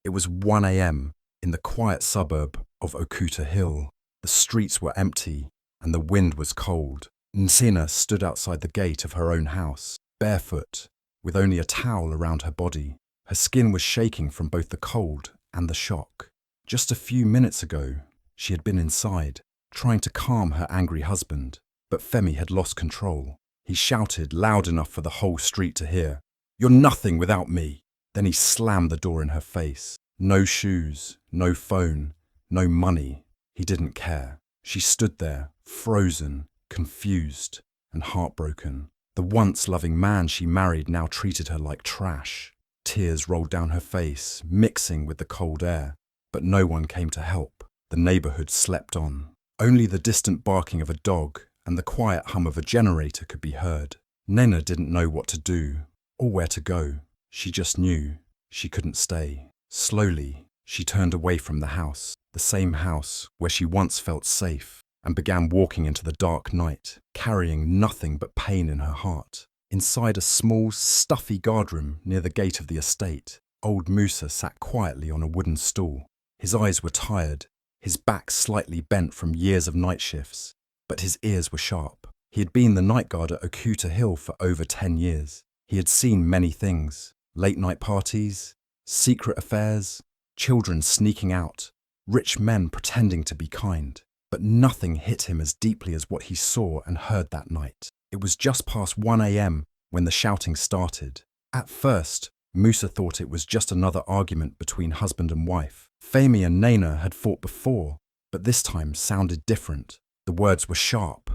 It was 1 a.m. in the quiet suburb of Okuta Hill. The streets were empty and the wind was cold. Nsina stood outside the gate of her own house, barefoot, with only a towel around her body. Her skin was shaking from both the cold and the shock. Just a few minutes ago, she had been inside, trying to calm her angry husband, but Femi had lost control. He shouted loud enough for the whole street to hear, "You're nothing without me." Then he slammed the door in her face. No shoes, no phone, no money. He didn't care. She stood there, frozen, confused, and heartbroken. The once loving man she married now treated her like trash. Tears rolled down her face, mixing with the cold air. But no one came to help. The neighborhood slept on. Only the distant barking of a dog and the quiet hum of a generator could be heard. Nena didn't know what to do or where to go. She just knew she couldn't stay. Slowly, she turned away from the house, the same house where she once felt safe, and began walking into the dark night, carrying nothing but pain in her heart. Inside a small, stuffy guardroom near the gate of the estate, old Musa sat quietly on a wooden stool. His eyes were tired, his back slightly bent from years of night shifts, but his ears were sharp. He had been the night guard at Okuta Hill for over 10 years. He had seen many things: late-night parties, secret affairs, children sneaking out, rich men pretending to be kind. But nothing hit him as deeply as what he saw and heard that night. It was just past 1 a.m. when the shouting started. At first, Musa thought it was just another argument between husband and wife. Femi and Nena had fought before, but this time sounded different. The words were sharp,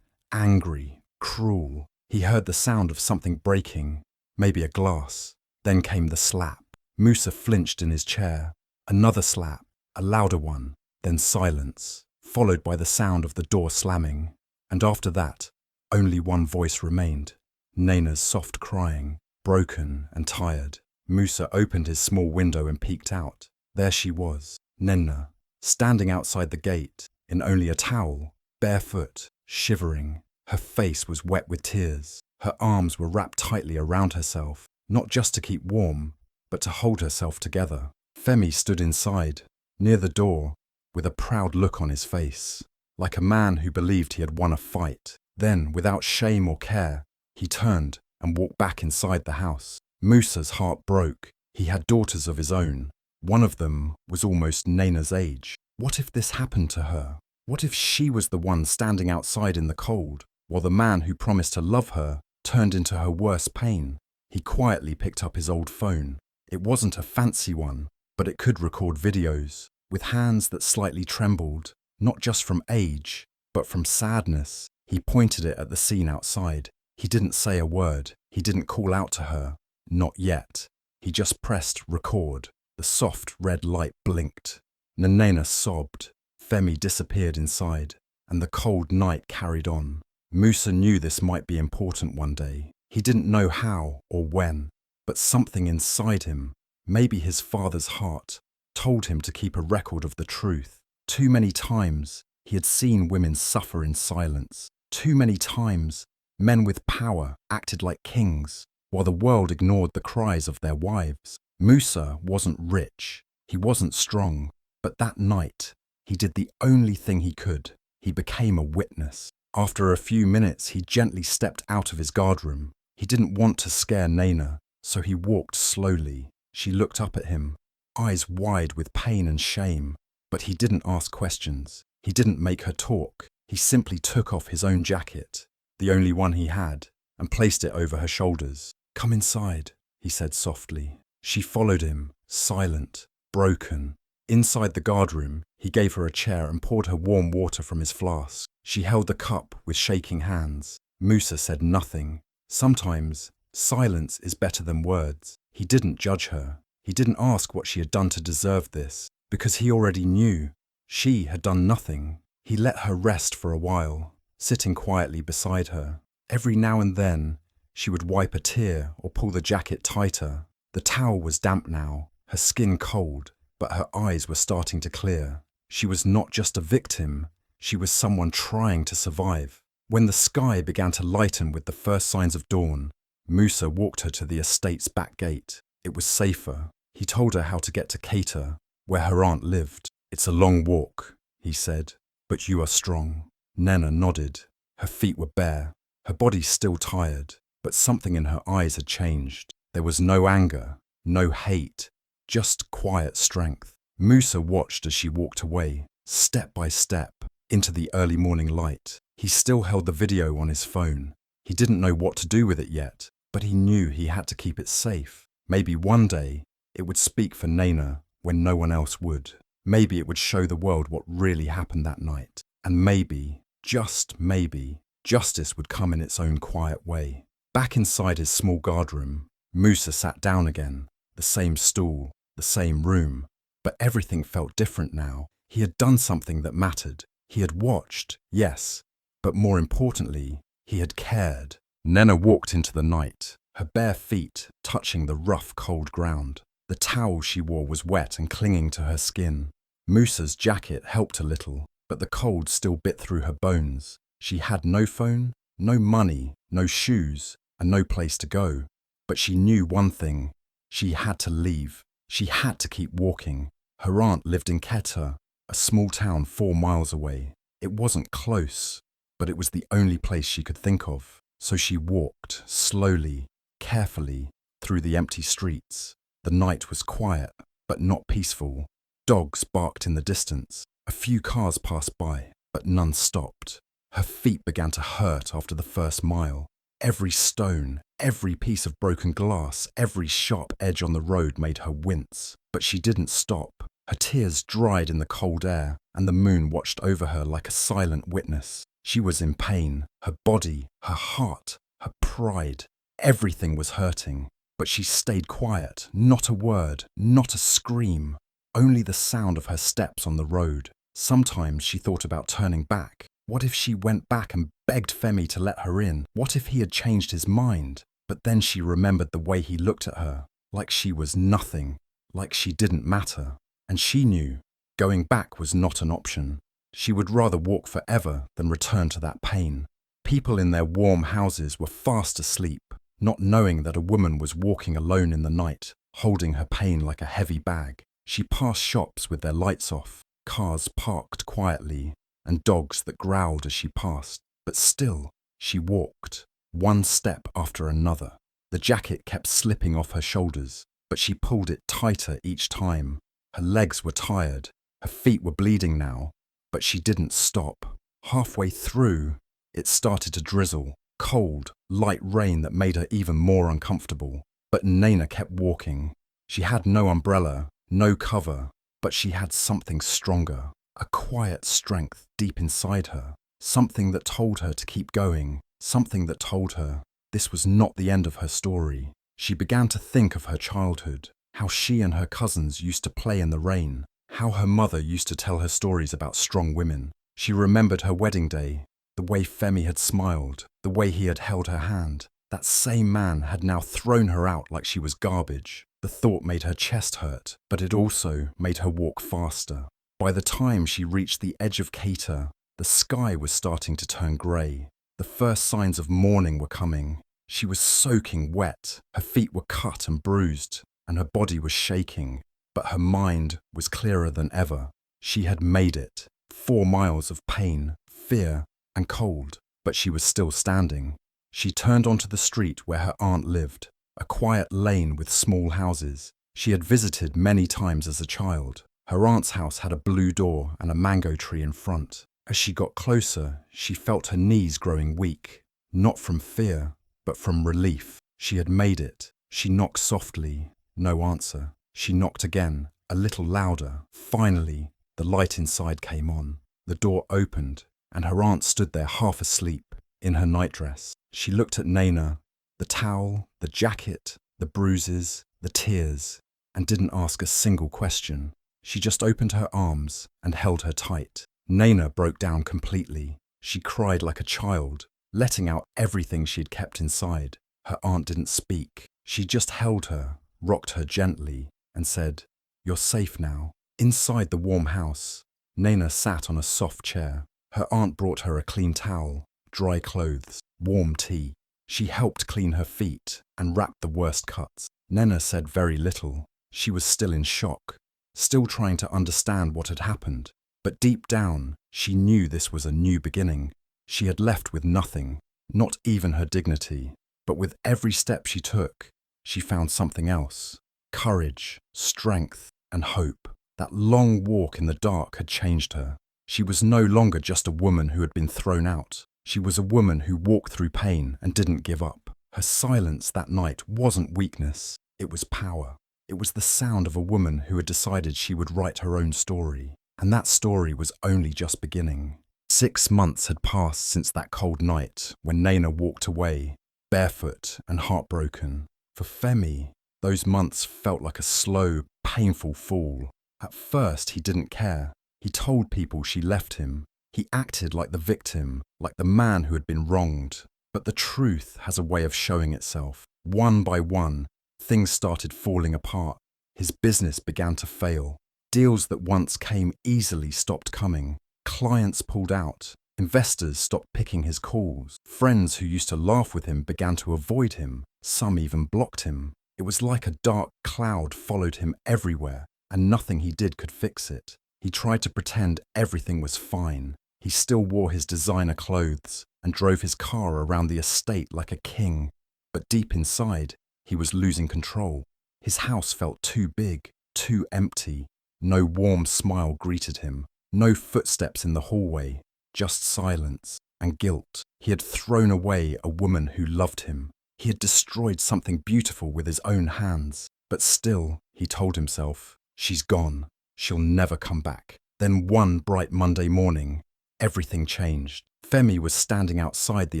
angry, cruel. He heard the sound of something breaking, maybe a glass. Then came the slap. Musa flinched in his chair. Another slap, a louder one, then silence, followed by the sound of the door slamming. And after that, only one voice remained, Nena's soft crying, broken and tired. Musa opened his small window and peeked out. There she was, Nena, standing outside the gate, in only a towel, barefoot, shivering. Her face was wet with tears. Her arms were wrapped tightly around herself, not just to keep warm, but to hold herself together. Femi stood inside, near the door, with a proud look on his face, like a man who believed he had won a fight. Then, without shame or care, he turned and walked back inside the house. Musa's heart broke. He had daughters of his own. One of them was almost Nena's age. What if this happened to her? What if she was the one standing outside in the cold, while the man who promised to love her turned into her worst pain? He quietly picked up his old phone. It wasn't a fancy one, but it could record videos, with hands that slightly trembled, not just from age, but from sadness. He pointed it at the scene outside. He didn't say a word. He didn't call out to her. Not yet. He just pressed record. The soft red light blinked. Nena sobbed. Femi disappeared inside, and the cold night carried on. Musa knew this might be important one day. He didn't know how or when, but something inside him, maybe his father's heart, told him to keep a record of the truth. Too many times, he had seen women suffer in silence. Too many times, men with power acted like kings, while the world ignored the cries of their wives. Musa wasn't rich, he wasn't strong, but that night, he did the only thing he could. He became a witness. After a few minutes, he gently stepped out of his guardroom. He didn't want to scare Nena, so he walked slowly. She looked up at him, eyes wide with pain and shame, but he didn't ask questions. He didn't make her talk. He simply took off his own jacket, the only one he had, and placed it over her shoulders. "Come inside," he said softly. She followed him, silent, broken. Inside the guardroom, he gave her a chair and poured her warm water from his flask. She held the cup with shaking hands. Musa said nothing. Sometimes, silence is better than words. He didn't judge her. He didn't ask what she had done to deserve this, because he already knew. She had done nothing. He let her rest for a while, sitting quietly beside her. Every now and then, she would wipe a tear or pull the jacket tighter. The towel was damp now, her skin cold, but her eyes were starting to clear. She was not just a victim, she was someone trying to survive. When the sky began to lighten with the first signs of dawn, Musa walked her to the estate's back gate. It was safer, He told her how to get to Cater, where her aunt lived. "It's a long walk," he said, "but you are strong." Nena nodded. Her feet were bare, her body still tired, but something in her eyes had changed. There was no anger, no hate, just quiet strength. Musa watched as she walked away, step by step, into the early morning light. He still held the video on his phone. He didn't know what to do with it yet, but he knew he had to keep it safe. Maybe one day it would speak for Nena when no one else would. Maybe it would show the world what really happened that night. And maybe, just maybe, justice would come in its own quiet way. Back inside his small guardroom, Musa sat down again. The same stool, the same room. But everything felt different now. He had done something that mattered. He had watched, yes, but more importantly, he had cared. Nena walked into the night, her bare feet touching the rough, cold ground. The towel she wore was wet and clinging to her skin. Musa's jacket helped a little, but the cold still bit through her bones. She had no phone, no money, no shoes, and no place to go. But she knew one thing. She had to leave. She had to keep walking. Her aunt lived in Quetta, a small town 4 miles away. It wasn't close, but it was the only place she could think of. So she walked, slowly, carefully, through the empty streets. The night was quiet, but not peaceful. Dogs barked in the distance. A few cars passed by, but none stopped. Her feet began to hurt after the first mile. Every stone, every piece of broken glass, every sharp edge on the road made her wince. But she didn't stop. Her tears dried in the cold air, and the moon watched over her like a silent witness. She was in pain. Her body, her heart, her pride, everything was hurting. But she stayed quiet, not a word, not a scream, only the sound of her steps on the road. Sometimes she thought about turning back. What if she went back and begged Femi to let her in? What if he had changed his mind? But then she remembered the way he looked at her, like she was nothing, like she didn't matter. And she knew going back was not an option. She would rather walk forever than return to that pain. People in their warm houses were fast asleep, not knowing that a woman was walking alone in the night, holding her pain like a heavy bag. She passed shops with their lights off, cars parked quietly, and dogs that growled as she passed. But still, she walked, one step after another. The jacket kept slipping off her shoulders, but she pulled it tighter each time. Her legs were tired, her feet were bleeding now, but she didn't stop. Halfway through, it started to drizzle, cold, light rain that made her even more uncomfortable. But Nena kept walking. She had no umbrella, no cover, but she had something stronger, a quiet strength deep inside her, something that told her to keep going, something that told her this was not the end of her story. She began to think of her childhood, how she and her cousins used to play in the rain, how her mother used to tell her stories about strong women. She remembered her wedding day, the way Femi had smiled, the way he had held her hand. That same man had now thrown her out like she was garbage. The thought made her chest hurt, but it also made her walk faster. By the time she reached the edge of Cater, the sky was starting to turn grey. The first signs of morning were coming. She was soaking wet, her feet were cut and bruised, and her body was shaking. But her mind was clearer than ever. She had made it. 4 miles of pain, fear, and cold, but she was still standing. She turned onto the street where her aunt lived, a quiet lane with small houses. She had visited many times as a child. Her aunt's house had a blue door and a mango tree in front. As she got closer, she felt her knees growing weak, not from fear, but from relief. She had made it. She knocked softly, no answer. She knocked again, a little louder. Finally, the light inside came on. The door opened, and her aunt stood there half asleep, in her nightdress. She looked at Nena, the towel, the jacket, the bruises, the tears, and didn't ask a single question. She just opened her arms and held her tight. Nena broke down completely. She cried like a child, letting out everything she had kept inside. Her aunt didn't speak. She just held her, rocked her gently, and said, "You're safe now." Inside the warm house, Nena sat on a soft chair. Her aunt brought her a clean towel, dry clothes, warm tea. She helped clean her feet and wrapped the worst cuts. Nena said very little. She was still in shock, still trying to understand what had happened. But deep down, she knew this was a new beginning. She had left with nothing, not even her dignity. But with every step she took, she found something else. Courage, strength, and hope. That long walk in the dark had changed her. She was no longer just a woman who had been thrown out. She was a woman who walked through pain and didn't give up. Her silence that night wasn't weakness, it was power. It was the sound of a woman who had decided she would write her own story. And that story was only just beginning. 6 months had passed since that cold night when Naina walked away, barefoot and heartbroken. For Femi, those months felt like a slow, painful fall. At first, he didn't care. He told people she left him. He acted like the victim, like the man who had been wronged. But the truth has a way of showing itself. One by one, things started falling apart. His business began to fail. Deals that once came easily stopped coming. Clients pulled out. Investors stopped picking his calls. Friends who used to laugh with him began to avoid him. Some even blocked him. It was like a dark cloud followed him everywhere, and nothing he did could fix it. He tried to pretend everything was fine. He still wore his designer clothes and drove his car around the estate like a king. But deep inside, he was losing control. His house felt too big, too empty. No warm smile greeted him. No footsteps in the hallway, just silence and guilt. He had thrown away a woman who loved him. He had destroyed something beautiful with his own hands. But still, he told himself, she's gone. She'll never come back. Then one bright Monday morning, everything changed. Femi was standing outside the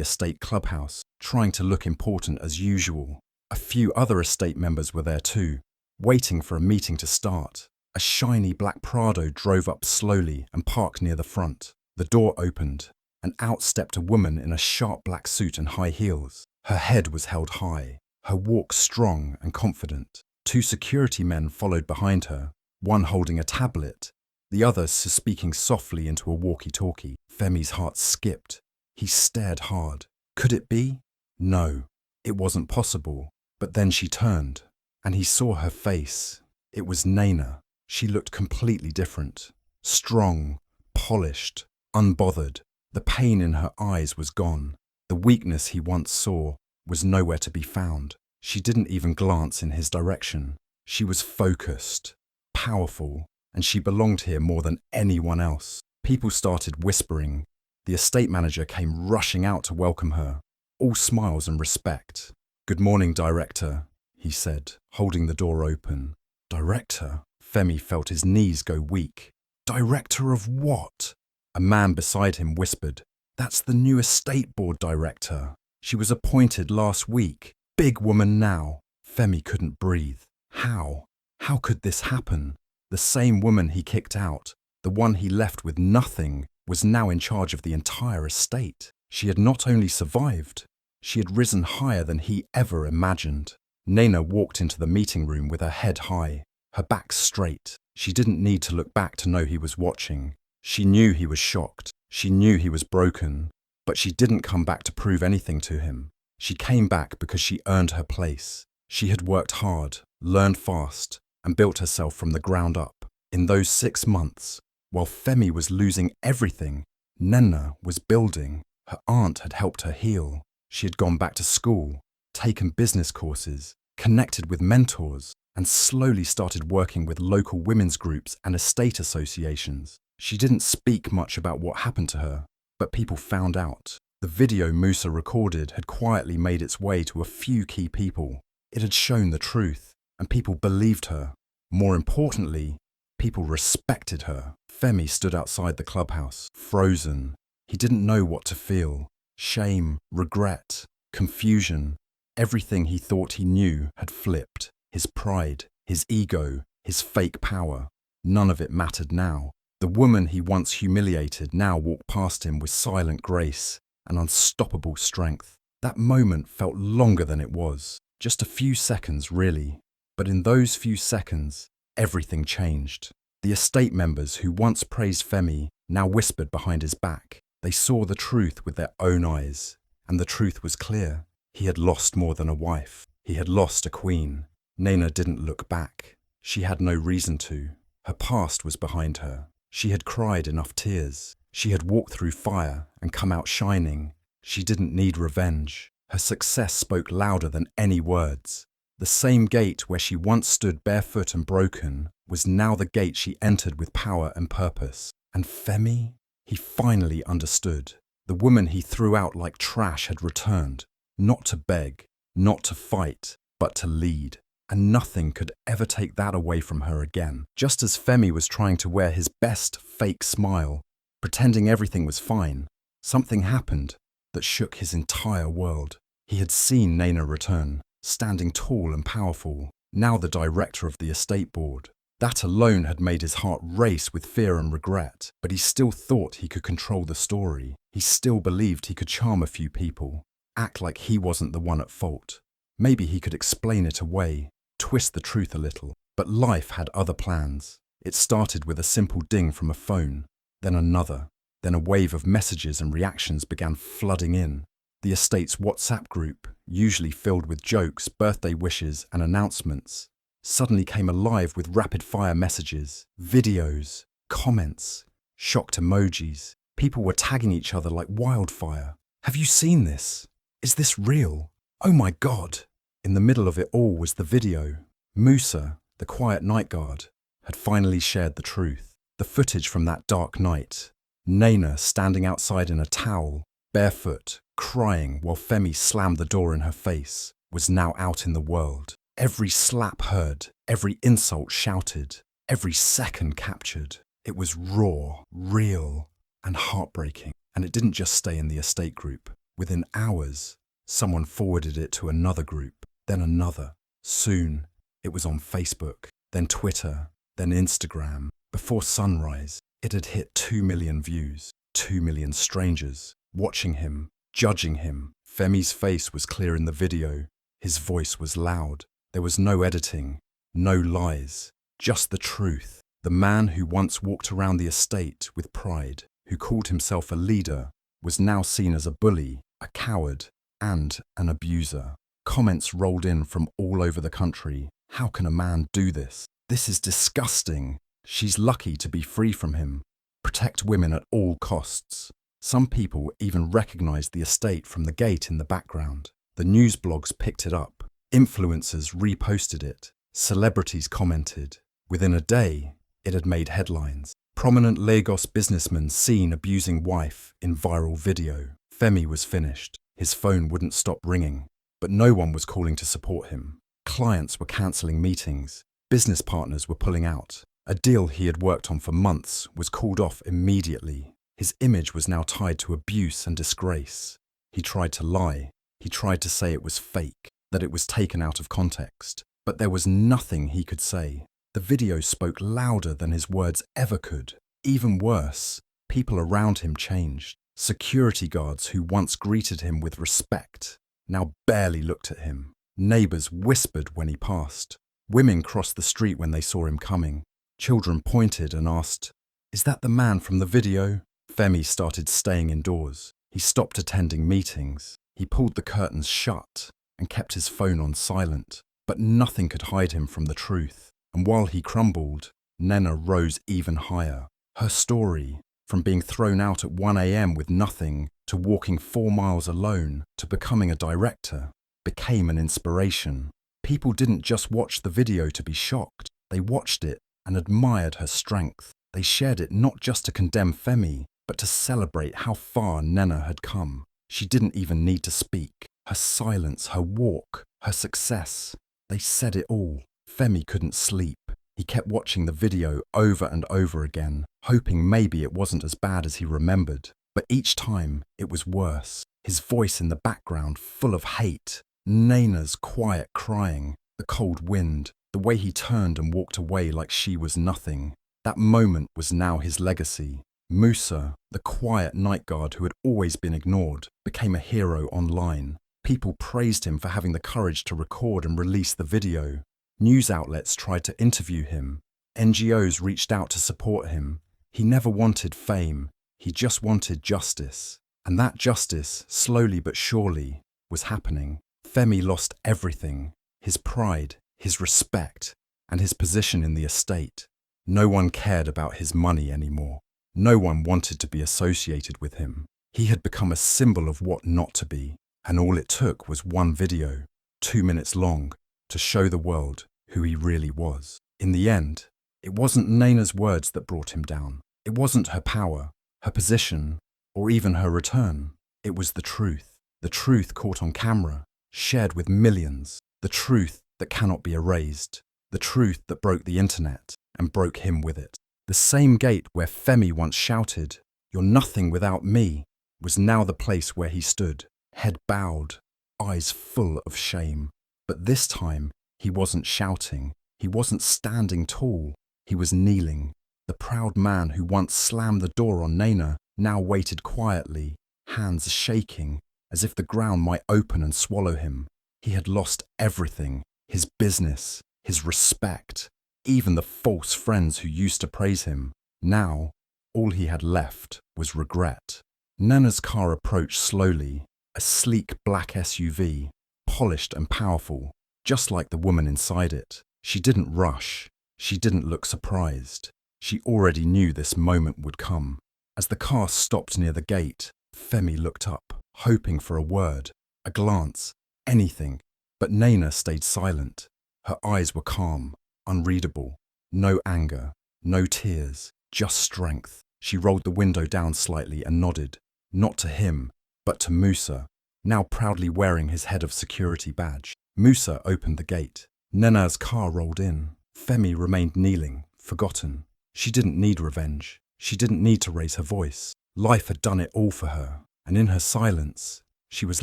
estate clubhouse, trying to look important as usual. A few other estate members were there too, waiting for a meeting to start. A shiny black Prado drove up slowly and parked near the front. The door opened, and out stepped a woman in a sharp black suit and high heels. Her head was held high, her walk strong and confident. 2 security men followed behind her, one holding a tablet, the other speaking softly into a walkie-talkie. Femi's heart skipped. He stared hard. Could it be? No, it wasn't possible. But then she turned, and he saw her face. It was Naina. She looked completely different. Strong, polished, unbothered. The pain in her eyes was gone. The weakness he once saw was nowhere to be found. She didn't even glance in his direction. She was focused, powerful, and she belonged here more than anyone else. People started whispering. The estate manager came rushing out to welcome her, all smiles and respect. "Good morning, Director," he said, holding the door open. Director? Femi felt his knees go weak. Director of what? A man beside him whispered, "That's the new estate board director. She was appointed last week. Big woman now." Femi couldn't breathe. How? How could this happen? The same woman he kicked out, the one he left with nothing, was now in charge of the entire estate. She had not only survived, she had risen higher than he ever imagined. Naina walked into the meeting room with her head high, her back straight. She didn't need to look back to know he was watching. She knew he was shocked. She knew he was broken. But she didn't come back to prove anything to him. She came back because she earned her place. She had worked hard, learned fast, and built herself from the ground up. In those 6 months, while Femi was losing everything, Naina was building. Her aunt had helped her heal. She had gone back to school, taken business courses, connected with mentors, and slowly started working with local women's groups and estate associations. She didn't speak much about what happened to her, but people found out. The video Musa recorded had quietly made its way to a few key people. It had shown the truth, and people believed her. More importantly, people respected her. Femi stood outside the clubhouse, frozen. He didn't know what to feel. Shame, regret, confusion. Everything he thought he knew had flipped. His pride, his ego, his fake power. None of it mattered now. The woman he once humiliated now walked past him with silent grace and unstoppable strength. That moment felt longer than it was. Just a few seconds, really. But in those few seconds, everything changed. The estate members who once praised Femi now whispered behind his back. They saw the truth with their own eyes, and the truth was clear. He had lost more than a wife. He had lost a queen. Naina didn't look back. She had no reason to. Her past was behind her. She had cried enough tears. She had walked through fire and come out shining. She didn't need revenge. Her success spoke louder than any words. The same gate where she once stood barefoot and broken was now the gate she entered with power and purpose. And Femi? He finally understood. The woman he threw out like trash had returned, not to beg, not to fight, but to lead. And nothing could ever take that away from her again. Just as Femi was trying to wear his best fake smile, pretending everything was fine, something happened that shook his entire world. He had seen Nena return, standing tall and powerful, now the director of the estate board. That alone had made his heart race with fear and regret, but he still thought he could control the story. He still believed he could charm a few people, act like he wasn't the one at fault. Maybe he could explain it away, twist the truth a little. But life had other plans. It started with a simple ding from a phone, then another. Then a wave of messages and reactions began flooding in. The estate's WhatsApp group, usually filled with jokes, birthday wishes, and announcements, suddenly came alive with rapid-fire messages, videos, comments, shocked emojis. People were tagging each other like wildfire. Have you seen this? Is this real? Oh my God! In the middle of it all was the video. Musa, the quiet night guard, had finally shared the truth. The footage from that dark night. Nena standing outside in a towel, barefoot, crying while Femi slammed the door in her face, was now out in the world. Every slap heard, every insult shouted, every second captured. It was raw, real, and heartbreaking. And it didn't just stay in the estate group. Within hours, someone forwarded it to another group, then another. Soon, it was on Facebook, then Twitter, then Instagram. Before sunrise, it had hit 2 million views, 2 million strangers, watching him, judging him. Femi's face was clear in the video. His voice was loud. There was no editing, no lies, just the truth. The man who once walked around the estate with pride, who called himself a leader, was now seen as a bully, a coward, and an abuser. Comments rolled in from all over the country. How can a man do this? This is disgusting. She's lucky to be free from him. Protect women at all costs. Some people even recognized the estate from the gate in the background. The news blogs picked it up. Influencers reposted it. Celebrities commented. Within a day, it had made headlines. Prominent Lagos businessman seen abusing wife in viral video. Femi was finished. His phone wouldn't stop ringing. But no one was calling to support him. Clients were cancelling meetings. Business partners were pulling out. A deal he had worked on for months was called off immediately. His image was now tied to abuse and disgrace. He tried to lie. He tried to say it was fake, that it was taken out of context. But there was nothing he could say. The video spoke louder than his words ever could. Even worse, people around him changed. Security guards who once greeted him with respect now barely looked at him. Neighbours whispered when he passed. Women crossed the street when they saw him coming. Children pointed and asked, "Is that the man from the video?" Femi started staying indoors. He stopped attending meetings. He pulled the curtains shut and kept his phone on silent. But nothing could hide him from the truth. And while he crumbled, Nena rose even higher. Her story, from being thrown out at 1 a.m. with nothing, to walking 4 miles alone, to becoming a director, became an inspiration. People didn't just watch the video to be shocked. They watched it and admired her strength. They shared it not just to condemn Femi, but to celebrate how far Nena had come. She didn't even need to speak. Her silence, her walk, her success, they said it all. Femi couldn't sleep. He kept watching the video over and over again, hoping maybe it wasn't as bad as he remembered. But each time, it was worse. His voice in the background, full of hate. Nena's quiet crying, the cold wind, the way he turned and walked away like she was nothing. That moment was now his legacy. Musa, the quiet night guard who had always been ignored, became a hero online. People praised him for having the courage to record and release the video. News outlets tried to interview him. NGOs reached out to support him. He never wanted fame. He just wanted justice. And that justice, slowly but surely, was happening. Femi lost everything. His pride, his respect, and his position in the estate. No one cared about his money anymore. No one wanted to be associated with him. He had become a symbol of what not to be, and all it took was one video, 2 minutes long, to show the world who he really was. In the end, it wasn't Naina's words that brought him down. It wasn't her power, her position, or even her return. It was the truth caught on camera, shared with millions, the truth that cannot be erased, the truth that broke the internet and broke him with it. The same gate where Femi once shouted, "You're nothing without me," was now the place where he stood, head bowed, eyes full of shame. But this time, he wasn't shouting, he wasn't standing tall, he was kneeling. The proud man who once slammed the door on Naina now waited quietly, hands shaking, as if the ground might open and swallow him. He had lost everything, his business, his respect, even the false friends who used to praise him. Now, all he had left was regret. Nana's car approached slowly, a sleek black SUV, polished and powerful, just like the woman inside it. She didn't rush. She didn't look surprised. She already knew this moment would come. As the car stopped near the gate, Femi looked up, hoping for a word, a glance, anything. But Naina stayed silent. Her eyes were calm, unreadable. No anger, no tears, just strength. She rolled the window down slightly and nodded, not to him, but to Musa, now proudly wearing his head of security badge. Musa opened the gate. Nena's car rolled in. Femi remained kneeling, forgotten. She didn't need revenge. She didn't need to raise her voice. Life had done it all for her, and in her silence, she was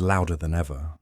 louder than ever.